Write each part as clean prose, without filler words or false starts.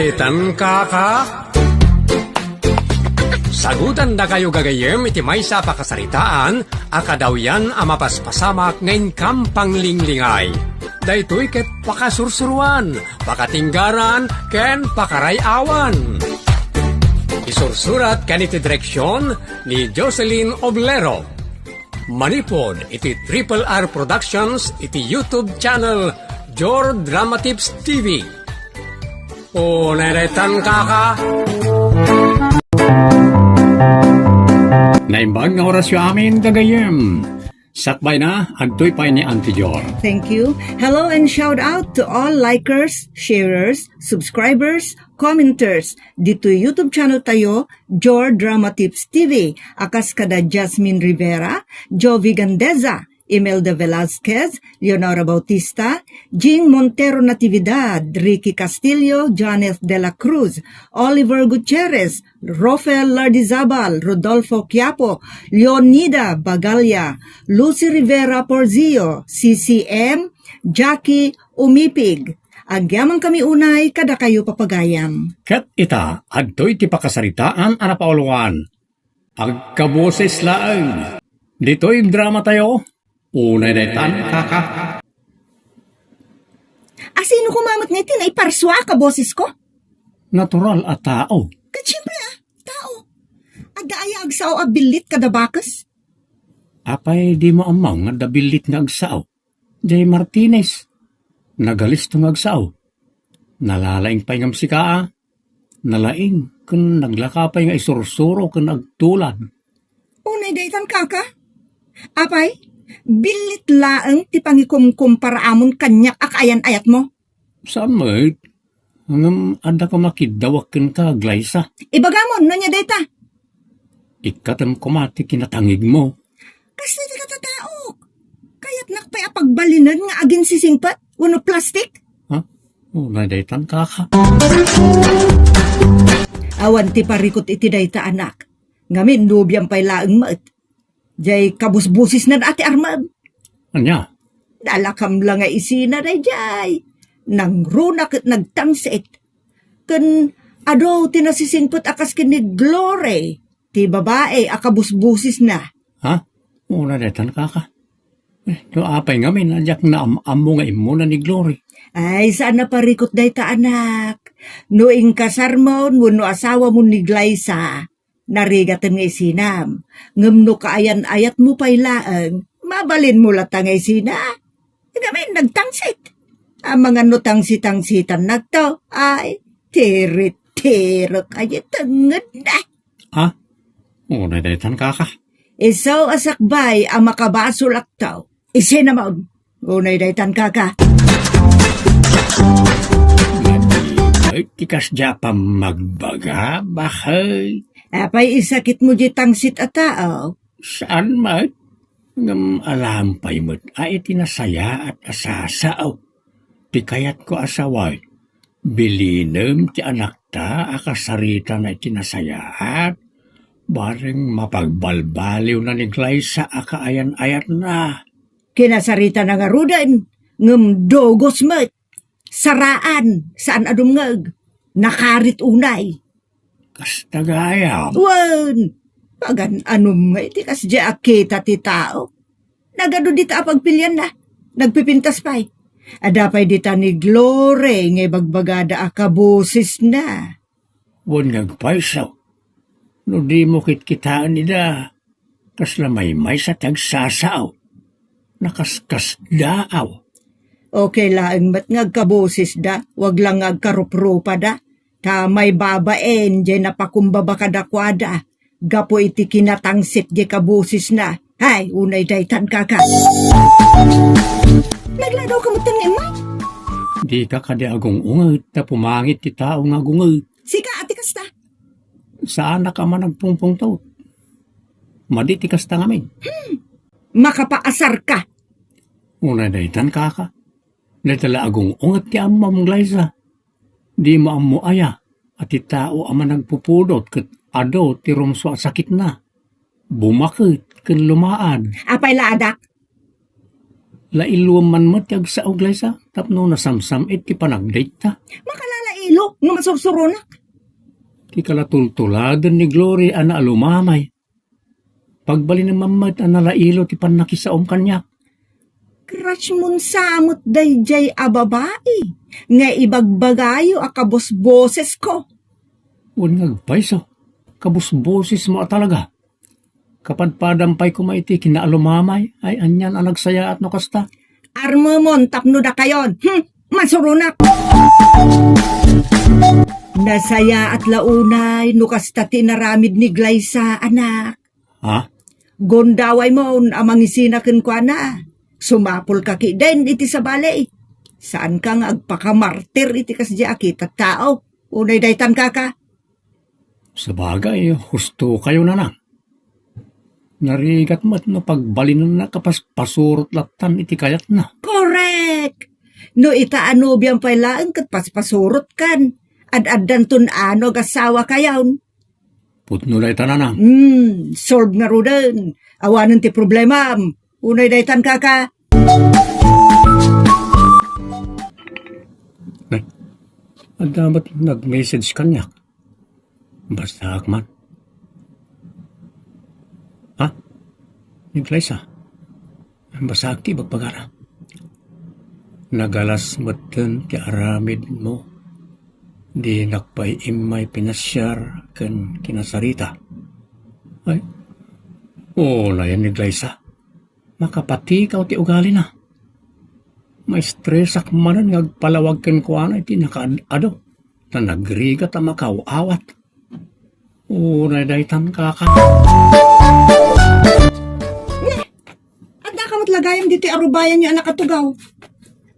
Daytan kaka. Sagutan na kayo gagayem iti maysa pakasaritaan, akadawyan amapaspasamak ngayon kampang linglingay. Daytoy ket pakasursuruan, pakatinggaran, ken pakarayawan. Isursurat kaniti direksyon ni Jocelyn Oblero. Manipod iti Triple R Productions iti YouTube channel Jor Drama Tips TV. O neretan kaka. Naimbag nga oras yung amin kagayem. Sakbay na, agtoy pa ni Auntie Jor. Thank you. Hello and shout out to all likers, sharers, subscribers, commenters. Dito YouTube channel tayo, Jor Drama Tips TV. Akas kada Jasmine Rivera, Jovi Gandeza, Imelda Velasquez, Leonora Bautista, Jing Montero Natividad, Ricky Castillo, Janeth de la Cruz, Oliver Gutierrez, Rafael Lardizabal, Rodolfo Quiapo, Leonida Bagalia, Lucy Rivera Porzio, CCM, Jackie Umipig. Agyamang kami unay, kada kayo papagayam. Ket ita, adtoy ti pakasaritaan anapauluan. Agkaboses laeng. Dito'y drama tayo. Unay daytan kaka. Sino kumamot nga itin ay parswa ka boses ko? Natural at tao. Kat syempre tao. Ada agsaw abilit kada bakas. Apay di mo amang nga dabilit nga agsaw. Jay Martinez. Nagalis tong agsaw. Nalalaing pay ngam sikaa. Nalaing kun naglakapay nga isursuro kun agtulan. Unay daytan kaka. Apay, bilit laeng ti pangikumkum para amon kanyak akayan ayat mo. Saan mo hanggang ada ka makidawakin ka, Glyza. Ibagamon, no niya dayta. Ikatam kumati kinatangig mo. Kasi di ka tataok. Kaya't nakpay apagbalinan nga agin sisingpat, wano plastik. Ha? Unay daytan kaka. Awan ti parikot iti dayta anak. Ngamin nubyang pay laeng maet. Jay kabusbusis na ati armad. Anya? Dalakam lang nga isina na jay. Nang runak at nagtangsit. Kan ado tinasisingpot akas kinig Glory. Ti babae akabusbusis na. Ha? Una detan kaka. No apay nga min, adyak na amo nga imo na ni Glory. Ay, saan na parikot day ta anak? Noing kasar mo, no asawa mo ni Glyza. Narigatan nga isinam. Ngamno kaayan-ayat mo pa'y laang. Mabalin mo latang nga isina. Kami nagtangsit. Ang mga nutangsit-tangsitan nagto. Ay, tiri-tiro kayo tangad na. Ha? Una detan kaka. Isaw asakbay ang makabaso laktaw. Isinamon. Unay daytan kaka. Ay, tikas dya pa magbaga, bahay. Apay isakit mo di tangsit at tao. Saan mat? Ngam alampay mo't ay tinasaya at asasaaw. Ti kayat ko asaway. Bilinem ti anak ta akasarita na itinasayaat. Bareng mapagbalbaliw na ni Glyza akaayan-ayat na. Kinasarita na nga rudan. Ngam dogos mat. Saraan. Saan adumngag. Nakarit unay. Kastagaya. Wan! Pagan anong nga iti kas di akita ti tao. Nagado dita apagpilyan na. Nagpipintas pa'y. Adapay dita ni Glory nga bagbagada akabusis na. Wan ngagpaisaw. No di mo kitkitaan nila. Kasla may sa tagsasaaw. Nakaskas daaw. Okay lang ba't ngagkabusis da? Wag lang ngagkaruprupa da. Kamay babaen, di napakumbaba kadakwada. Gapo iti kinatangsit di kabusis na. Hay, unay daytan kaka. Nagladaw ka mo tangimay? Di ka kadi agong ungit na pumangit ti tao nga gungit. Sika, ati kasta. Saan na ka man nagpungpong to? Maditi kasta ngamin. Makapaasar ka. Unay daytan kaka. Natala agong ungit ti amam Glyza. Di mo amo aya, at tao ama nagpupudot kat ado ti rumso at sakit na. Bumakit kan lumaan. Apay laadak. Lailuam man mo tiyag sa Glyza, tapno nasamsam iti panagdate ta. Makalala nalailo nga masursurunak. Ti kalatultuladan ni Glory ana alumamay. Pagbali ng mamad ana lailo ti panakisaom kanya. Crush mun samot dayjay a babae. Nga ibagbagayo a kabos-boses ko. Ngagpayso, kabusbosis mo talaga. Kapag padampay ko maiti kinaalumamay, ay anyan ang nagsaya at nukasta. Armamon tapno da kayon. Masurunak. Nasaya at launay nukasta tinaramid ni Glyza, anak. Ha? Gondaway mo amang isinakin ko na. Sumapol ka ki den iti sa balay. Saan kang agpakamartir iti kasya kita tao? Unay daytan ka. Sa bagay, husto kayo na lang. Narigat mo't no pagbalinan na kapas pasurot latan iti kayat na. Correct! No itaano biyang pailaan kat paspasurot kan. Ad-addan tun ano gasawa kayawn. Putno na itananang. Solve nga ro din. Awanan ti problema. Unay daytan ka. At dapat nag-message kanya. Basta man. Ha? Ni Glyza. Basta ti bagpagara. Nagalas matan ti aramid mo. Di nakpay imay pinasyar kan kinasarita. Ay, na yan ni Glyza. Makapatikaw ti ugali na. May stress akmanan ngagpalawag ken kuana iti nakaado. Ta nagriga ta makaw-awat. Na daytan kaka. Adda ka mo't lagayam dito arubayan niyo anak katugaw.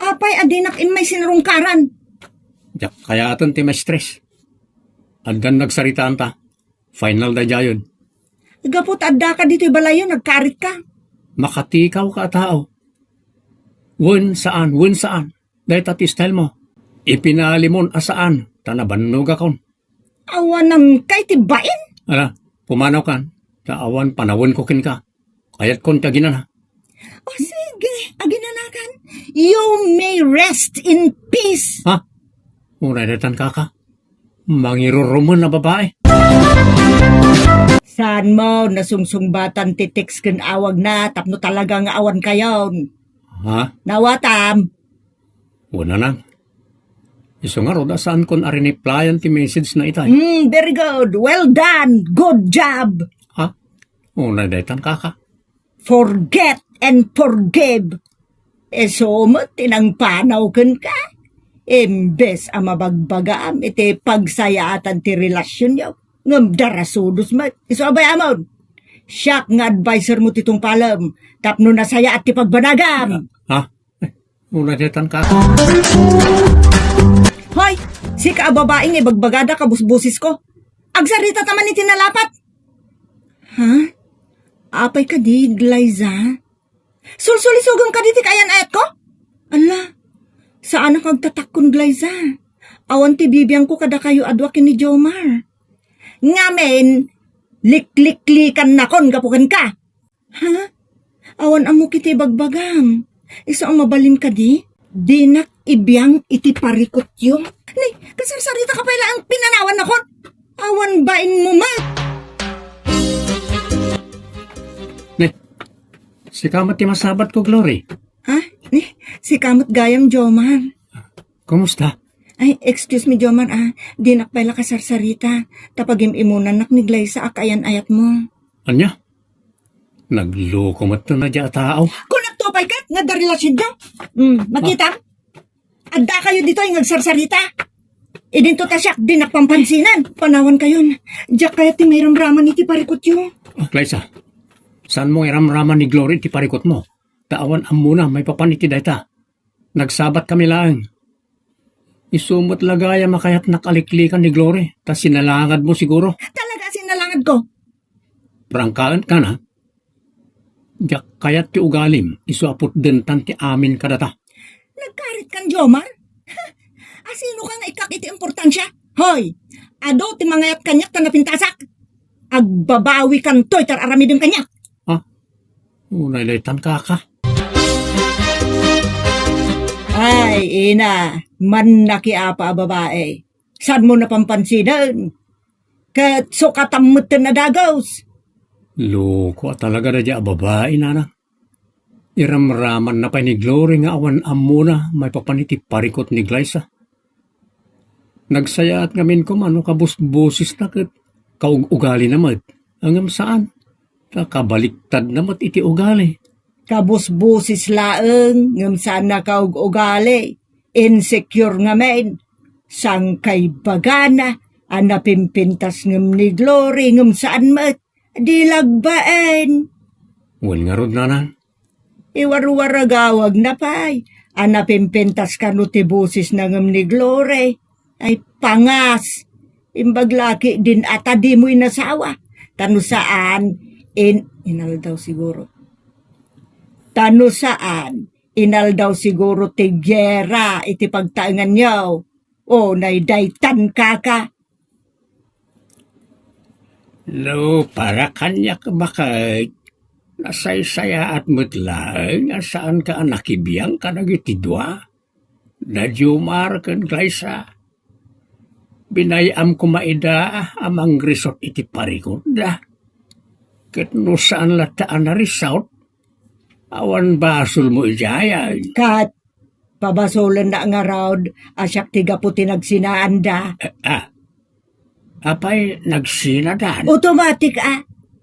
Apay adinak in may sinarungkaran. Diyak kaya aton ti may stress. Addan nagsaritaan ta. Final da jayon. Gapot adda ka dito balayo nagkarit ka. Makatikaw ka tao. Wen saan. Dahil tati style mo. Ipinalimon asaan. Tanabannog akon. Awan ng kay tibain. Ala, pumanaw kan. Taawan panawon ko kin ka. Kayat kon taginan ha. O sige, aginanakan. You may rest in peace. Ha? Unay-datan kaka. Mangiruruman na babae. Saan mo nasungsungbatan titiks ken awag na tapno talaga nga awan kayon. Ha? Nawatam. Una na. Iso nga roda saan kon ariniplayan ti message na itay. Very good. Well done. Good job. Ha? Unay-datan kaka. Forget and forgive. Sumot tinang panaw ken ka. Imbes ang mabagbagaam iti pagsayaatan ti relasyon yaw. Ngam darasudos mat. Iso abay amon. Siyak nga advisor mo titong palam. Tapno nasaya at ti pagbanagam. Ha? Unay-datan kaka. Hoy, si kaababaing ibagbagada kabusbusis ko. Agsarita taman iti nalapat. Ha? Apay ka di, Glyza? Sulsulisugong ka diti kayan ayat ko? Ala, saan ang kagtatakon, Glyza? Awan ti bibiyang ko kada kayo adwakin ni Jomar. Ngamen, likliklikan na kon kapukan ka. Ha? Awan amo kiti bagbagam. Isa ang mabalin ka di? Dinak ibiyang iti parikot yung. Ni, kasarsarita ka pala ang pinanawan na kon. Awan bain mo ma. Ne, si kamat ti masabat ko, Glory. Ha? Ni, si kamot gayam Jomar. Kumusta? Ay, excuse me Jomar dinak pala kasarsarita. Tapagim imunan nak ni Glyza akayan ayat mo. Anya? Nagloko mat na dya tao. Kung nagtupay ka, nga da relasyon dyan. Makita? Adda kayo dito yung nagsarsarita. Idinto ta siya, di nakpampansinan. Panawan kayon. Diyak kaya ti mayroong raman iti parikot yun. Glyza, saan mo iram-raman ni Glory ti parikot mo? Taawan am muna, may papaniti dayta. Nagsabat kami lang. Isumot lagaya makayat nakaliklikan ni Glory. Tas sinalangad mo siguro. Talaga sinalangad ko. Prangkaan ka na. Diyak kayat ti ugalim. Isuapot din tanti amin kadata. Nagkarit kan Jomar? Asino ka nga ikak iti importansya? Hoy, ado ti mangayat kanyak tanapintasak. Agbabawi kan to'y tar aramidin kanyak. Ha? Unay laytan kaka. Ay, ina, man nakiapa babae. Saan mo napampansinan? Kat sukatamutan na dagaws. Loko talaga na dya babae, nana. Iramraman na pa ni Glory nga awan amo na may papaniti parikot ni Glyza. Nagsaya at ngamin ko mano kabus-busis na kat kaugali naman. Angam saan? Kabaliktad naman iti ugali. Kabus-busis laeng, ngam saan na kaug ugali. Insecure nga men. Sangkay bagana, anapimpintas ngam ni Glory, ngam saan mat. Dilagbaen. Wan nga rod, nana. Iwaruwaragawag na pa'y. Anapimpintas ka no ti busis na ngam ni Glory. Ay pangas. Imbaglaki din ata di mo'y nasawa. Tano saan, inal daw siguro. Tano saan, inal daw siguro ti gyera iti pagtaangan niyo. O, naidaytan kaka. No, para kanya ka bakit nasaysaya at mutlaeng saan ka nakibiyang ka nagitidwa? Nadyumar kan Glyza. Binayam ko maida amang resort iti parikod da. Ket no saan lataan na resort, awan basol mo ijayan. Kat, pabasolan na nga raod, asyak tiga po tinagsinaan da. Apay nagsinadan. Automatic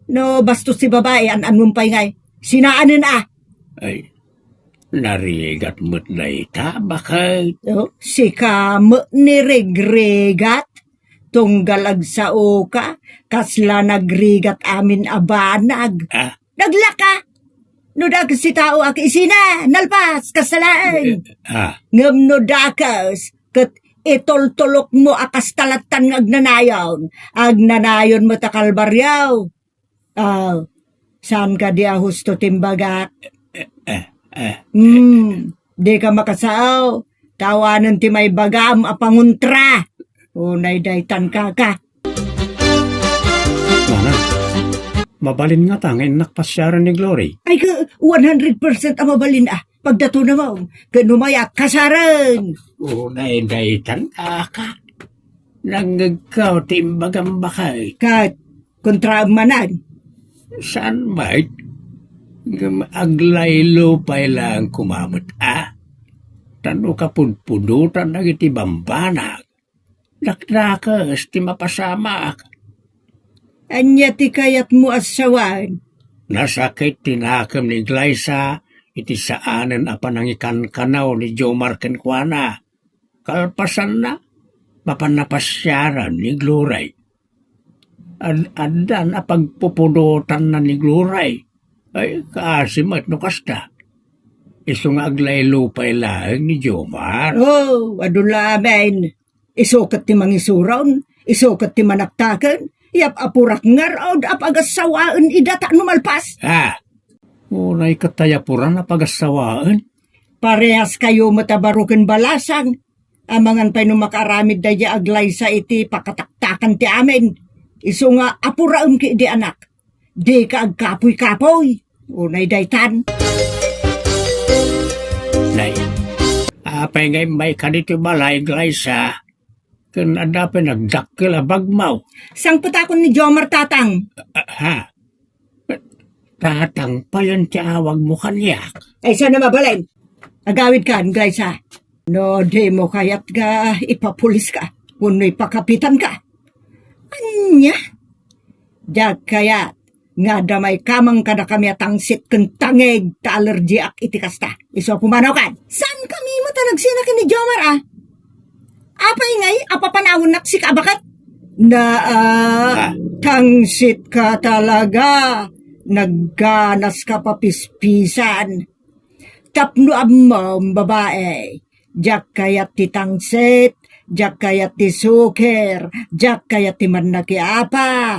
No, bastos si babae, anumpay ngay. Sinaanin Ay, narigat mo't na ita, bakit? Si kamo ni regregat. Tunggalag sa oka, kasla nagrigat amin abanag. Naglaka! No dakas si tao ak isina, nalpas, kasalaan. Ngam no dakas, kat itol-tulok mo akas talatan ng agnanayon. Agnanayon mo takalbaryaw. Saan ka di husto timbagak? Di ka makasaaw. Tawanan ti may bagam apanguntra. Unay daytan kaka. Mana, mabalin nga tangin nakpasyaran ni Glory. Ay ka, 100% ang mabalin Pagdato na mo, ganumaya kasaran. Unay daytan kaka. Nanggagaw timbagam bakay. Kat, kontra manan. Saan ba'y? Aglaylo pa lang kumamot Tano ka punpunutan na iti bambanag. Naknakas ti mapasamak. Anya ti kayat mo asawan. Nasakit tinakam ni Glyza iti saanan apanangikan kanaw ni Jomar kenkwana. Kalpasan na, mapanapasyaran ni Glory. Adan pagpupunutan na ni Glory. Ay, kaasimat no kasta. Iso nga aglaylo pa ilang ni Jomar. Adula amen. Isukat ti mangisuron, isukat ti manaktakan, yap apurak ngaraod apagasawaan idata numalpas. Unay katayapuran apagasawaan. Parehas kayo matabarukin balasang. Amangan pa'y numakaramid da ya aglay sa iti pakataktakan ti amin. Iso nga apuraam ki di anak. Di ka agkapoy-kapoy. Unay daytan. Nay, apay ngay may kanito balay Glyza. Kan adapay nagdakkel abagmaw. Sang patakon ni Jomar tatang. Tatang pa yan tiawag mo kanyak. Ay sana mabalin. Agawid ka, Glyza. No, di mo kayat ka ipapulis ka. Kuno'y pakapitan ka. Anya? Dag kayat. Nga damay kamang kada kami atangsit keng tangeg ta alerji ak itikasta. Iso pumanaw kan. Saan kami matanagsinak ni Jomar Apay ngay, apapanahon nak si kabakat? Tangsit ka talaga. Nagganas ka papispisan. Tapno amom babae. Jak kayat ti tangsit, jak kayat ti suker, jak kayat ti mannakiapa,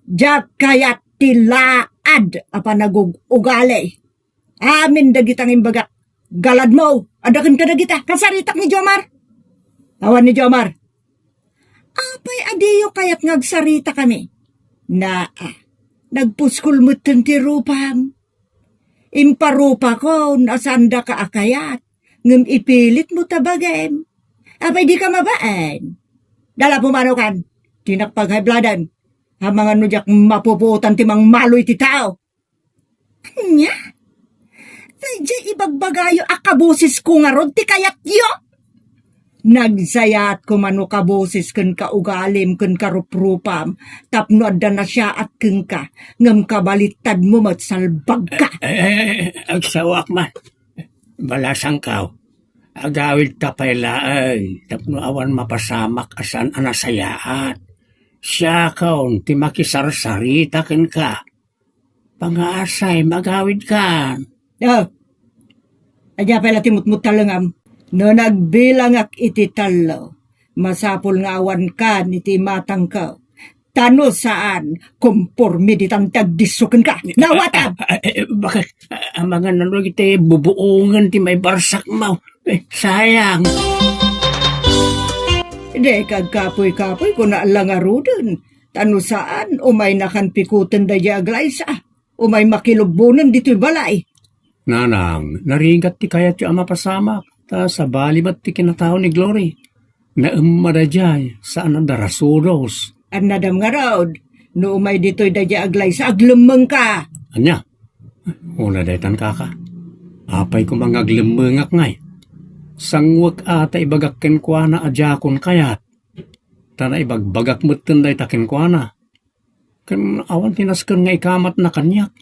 jak kayat ti laad apa nagugali. Amin dagitang imbagak. Galad mo, adakan ka dagita, kasaritak ni Jomar. Awan ni Jomar. Apay adiyo kayat ngagsarita kami. Nagpuskul mo ti rupam. Imparupa ko, nasanda ka akayat. Ngam ipilit mo tabagem. Apay di ka mabaan. Dala pumanukan. Tinakpaghaybladan. Hamang ano jak mapuputan timang maloy ti tao. Nya? Sadya ibagbagayo akabusis ko nga rod ti kayat yo. Nagsayat ko mano kabusis ken kaugalim ken karuprupam. Tapno adda na siya at ken ka. Ngam kabalittad mo matsalbag ka. Agsawak man. Balasang kaw. Agawid tapayla ay. Tapno awan mapasamak asan anasayaat. Siya kaon ti makisarsarita ken ka. Pangaasay magawid ka. Oh. Adya pala timutmut talangam. No nagbilang ak iti talo. Masapul nga awan ka iti matang ka. Tano saan kumpormi ditang tagdisukan ka. Nawatam! Bakit ang mga nanog iti bubuungan ti may barsak mo? Sayang. De kagkapoy-kapoy ko na lang aruden. Tano saan umay nakanpikutan da aglaysa. Umay makilubunan dito'y balay. Nanang, naringat ti kayat ti ama pasamak. Ta sa balibat ti kinatao ni Glory. Naamadajay saan ang darasuros. Ang nadam nga raod. No umay dito'y da aglaysa aglemeng ka. Anya? Una daytan kaka. Apay ko mga aglemengak ngay. Sangwak ata ibagakken kwa na adjakon kayat. Tana ibagbagak mutten day takin kwa na. Kan awan tinasken nga ikamat na kanyak.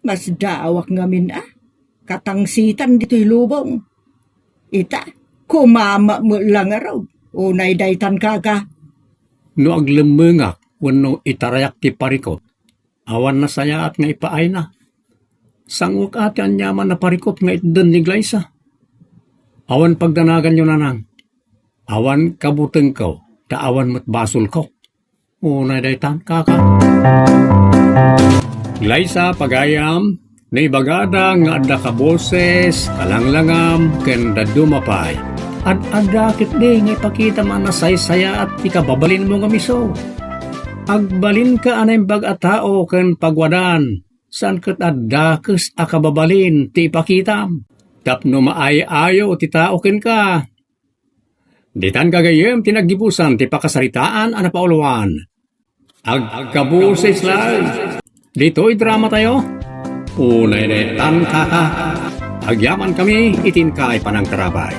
Mas daawak ngamin Katangsitan dito'y lubong. Ita, kumama mo lang araw. Unay daytan kaka. No aglemengak wenno itarayak ti parikot. Awan na saya at nga ipaay na. Sangwak ati anyaman na parikot nga itden ni Glaysa. Awan pagdanagan nyo nanang. Awan kabuteng ko, taawan mo't basol ko. Unay daytan kaka. Glaysa pagayam, naibagada nga adda ka boses, kalanglangam, kenda dumapay. At adda kit di nga ipakita man na saysaya at ikababalin mo nga miso. Agbalin ka anay bagatao ken pagwadan, saan kat adda kes akababalin ti ipakitam. Tapno maayayo ti tao ken ka. Ditan kagayem tinaggibusan ti pakasaritaan ana pauluan. Agkabuses lang. Dito'y drama tayo. Unay netan kaka. Agyaman kami itin kay panang karabay.